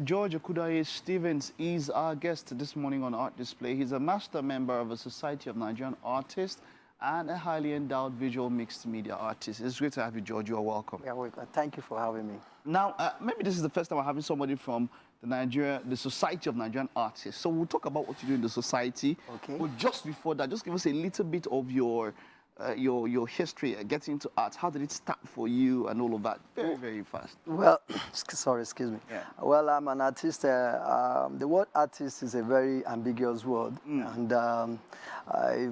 George Okundayo Stevens is our guest this morning on Art Display. He's a master member of the Society of Nigerian Artists and a highly endowed visual mixed media artist. It's great to have you, George. You are welcome. Yeah, thank you for having me. Now, maybe this is the first time we're having somebody from the Society of Nigerian Artists. So we'll talk about what you do in the society. Okay. But just before that, just give us a little bit of your history, getting into art. How did it start for you and all of that? Very, very fast. Well, sorry, excuse me. Yeah. Well, I'm an artist. The word artist is a very ambiguous word. And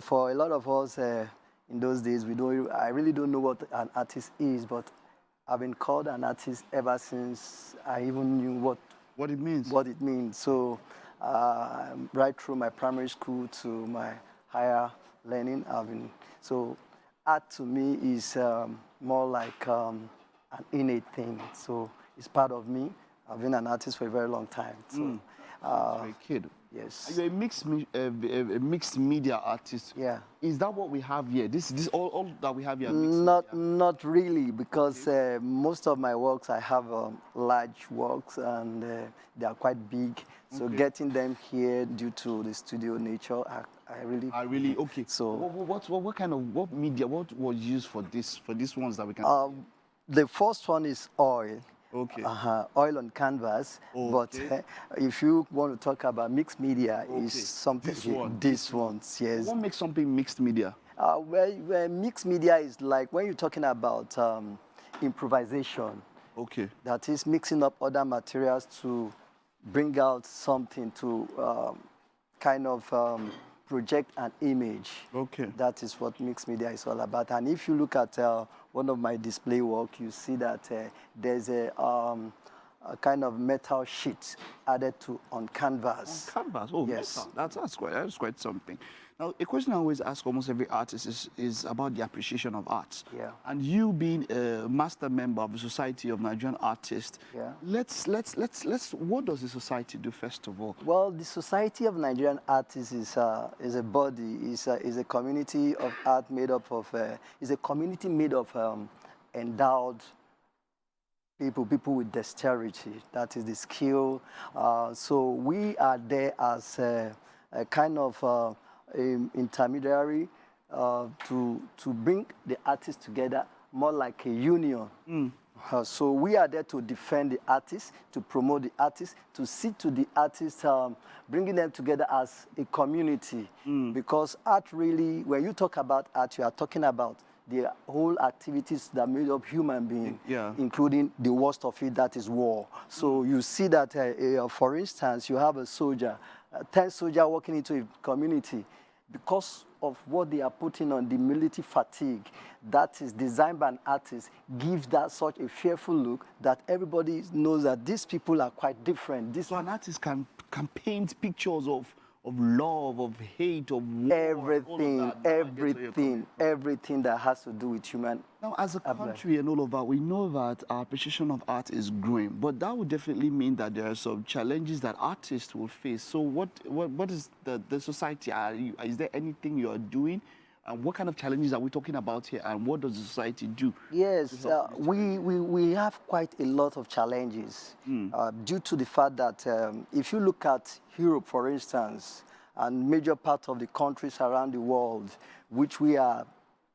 for a lot of us in those days, I really don't know what an artist is, but I've been called an artist ever since I even knew what it means. So right through my primary school to my higher learning, so art to me is more like an innate thing. So it's part of me. I've been an artist for a very long time. So, very kid. Yes. You're a mixed media artist. Yeah. Is that what we have here? This all that we have here? Not really, because most of my works, I have large works and they are quite big. So getting them here due to the studio nature, I really okay. So what media was used for these ones that we can? The first one is oil. Okay. Oil on canvas. Okay. But if you want to talk about mixed media, is something. These ones, yes. What makes something mixed media? Well, mixed media is like when you're talking about improvisation. Okay. That is mixing up other materials to bring out something to kind of project an image. Okay. That is what mixed media is all about. And if you look at one of my display work, you see that there's a kind of metal sheet added on canvas. On canvas? Oh, yes. That's quite something. Now, a question I always ask almost every artist is about the appreciation of art. Yeah. And you being a master member of the Society of Nigerian Artists, yeah. What does the society do first of all? Well, the Society of Nigerian Artists is a body, is a community of art made up of, is a community made of endowed people with dexterity. That is the skill. So we are there as a kind of intermediary to bring the artists together, more like a union. So we are there to defend the artists, to promote the artists, to see to the artists, bringing them together as a community. Because art really, when you talk about art, you are talking about the whole activities that made up human being, including the worst of it, that is war. So you see that, for instance, you have a soldier, 10 soldiers walking into a community. Because of what they are putting on, the military fatigue, that is designed by an artist, gives that such a fearful look that everybody knows that these people are quite different. So an artist can paint pictures of love, of hate, of war, everything that has to do with human. Now, as a country and all of that, we know that our appreciation of art is growing, but that would definitely mean that there are some challenges that artists will face. So what is the society? Is there anything you are doing? And what kind of challenges are we talking about here? And what does the society do? Yes, we have quite a lot of challenges due to the fact that if you look at Europe, for instance, and major part of the countries around the world, which we are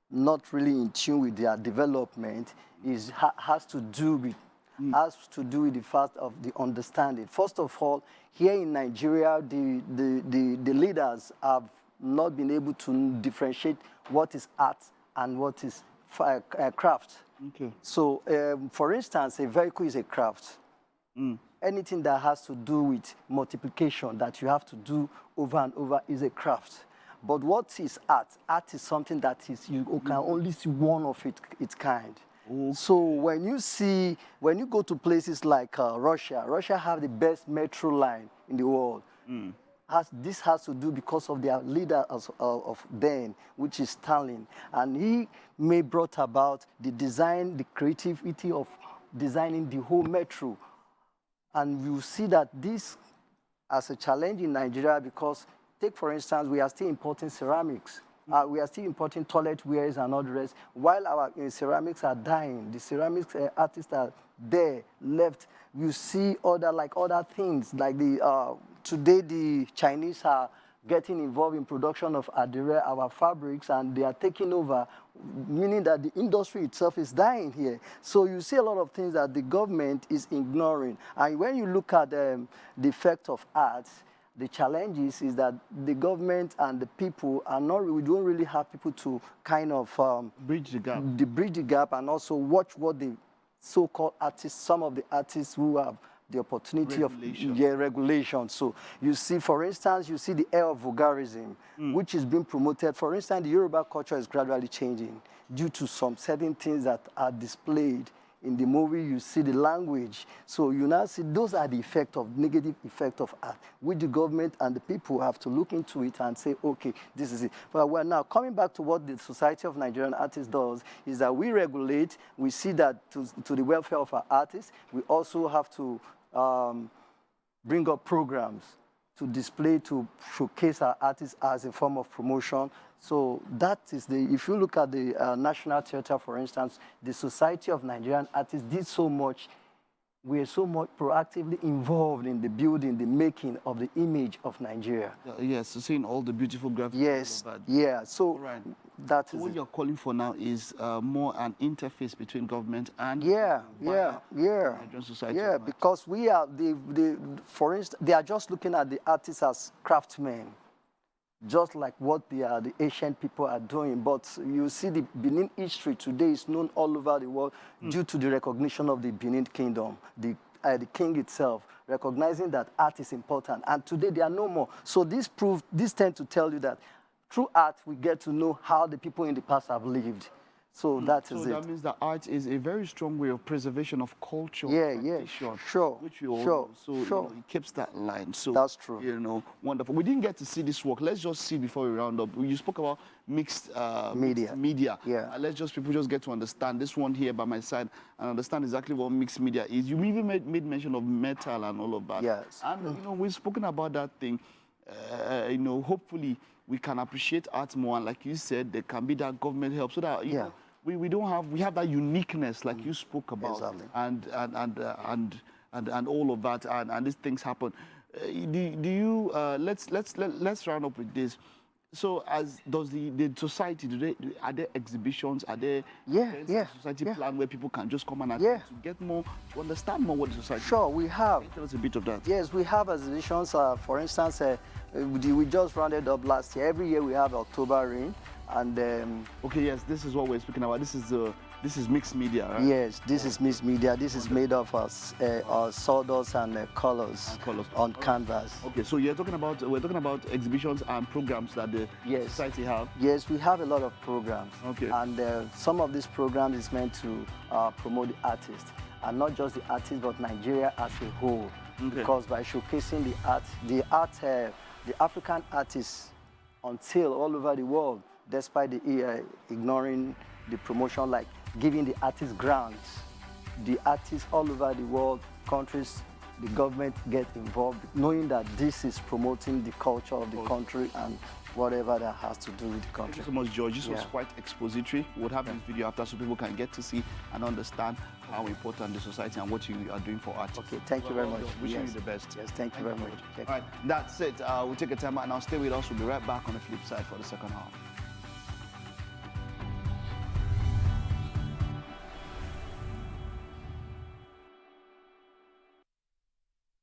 not really in tune with their development, has to do with the fact of the understanding. First of all, here in Nigeria, the leaders have not been able to differentiate what is art and what is craft. Okay. So, for instance, a vehicle is a craft. Anything that has to do with multiplication that you have to do over and over is a craft. But what is art? Art is something that you can only see one of its kind. Okay. So when you go to places like Russia have the best metro line in the world. This has to do because of their leader of then, which is Stalin. And he brought about the design, the creativity of designing the whole metro. And you see that this as a challenge in Nigeria because, take for instance, we are still importing ceramics We are still importing toilet wares and all the rest. While our ceramics are dying, the ceramics artists are there, left. You see other things, like today the Chinese are getting involved in production of adire, our fabrics, and they are taking over, meaning that the industry itself is dying here. So you see a lot of things that the government is ignoring. And when you look at the effect of arts, the challenge is that the government and the people are not, we don't really have people to kind of bridge the gap. Bridge the gap, and also watch what the so-called artists, some of the artists who have the opportunity Regulation. of regulation. So you see, for instance, you see the air of vulgarism, which is being promoted. For instance, the Yoruba culture is gradually changing due to some certain things that are displayed in the movie. You see the language. So you now see those are the negative effect of art, which the government and the people have to look into it and say, okay, this is it. But we're now coming back to what the Society of Nigerian Artists does, is that we regulate, we see that to the welfare of our artists, we also have to bring up programs to display, to showcase our artists as a form of promotion. So that is if you look at the National Theatre, for instance, the Society of Nigerian Artists did so much. We are so much proactively involved in the building, the making of the image of Nigeria. Yes, so seeing all the beautiful graphics. Yes, yeah. So right. that So is what you're calling for now is more an interface between government and Nigerian society. Yeah, because we are for instance, they are just looking at the artists as craftsmen, just like what the ancient people are doing. But you see, the Benin history today is known all over the world due to the recognition of the Benin Kingdom, the king itself, recognizing that art is important. And today they are no more. So this tend to tell you that through art, we get to know how the people in the past have lived. So that is it. So that means that art is a very strong way of preservation of culture. Sure. Which we all know. So you know, it keeps that line. So that's true. You know, wonderful. We didn't get to see this work. Let's just see before we round up. You spoke about mixed media. Yeah. People just get to understand this one here by my side and understand exactly what mixed media is. You even made mention of metal and all of that. Yes. And you know, we've spoken about that thing. You know, hopefully we can appreciate art more, and like you said, there can be that government help, so that you know, we have that uniqueness, like you spoke about, exactly. and all of that, and these things happen. Do you let's round up with this. So, does the society, are there exhibitions? Are there society plan where people can just come and attend to get more, to understand more what the society? Sure, we have. Tell us a bit of that. Yes, we have exhibitions. For instance, we just rounded up last year. Every year we have October Rain, and okay, yes, this is what we're speaking about. This is mixed media, right? Yes, this is mixed media. This is made of sawdust and colors on canvas. Okay, so we're talking about exhibitions and programs that the society have. Yes, we have a lot of programs. Okay. And some of these programs is meant to promote the artist, and not just the artist, but Nigeria as a whole. Okay. Because by showcasing the African artists until all over the world, despite the ignoring the promotion, like giving the artists grants. The artists all over the world, countries, the government get involved, knowing that this is promoting the culture of the country and whatever that has to do with the country. Thank you so much, George. This was quite expository. We'll have this video after so people can get to see and understand how important the society and what you are doing for art. Okay, thank you very much. Wishing you the best. Yes, thank you very much. All right, that's it. We'll take a time out now. Stay with us. We'll be right back on the flip side for the second half.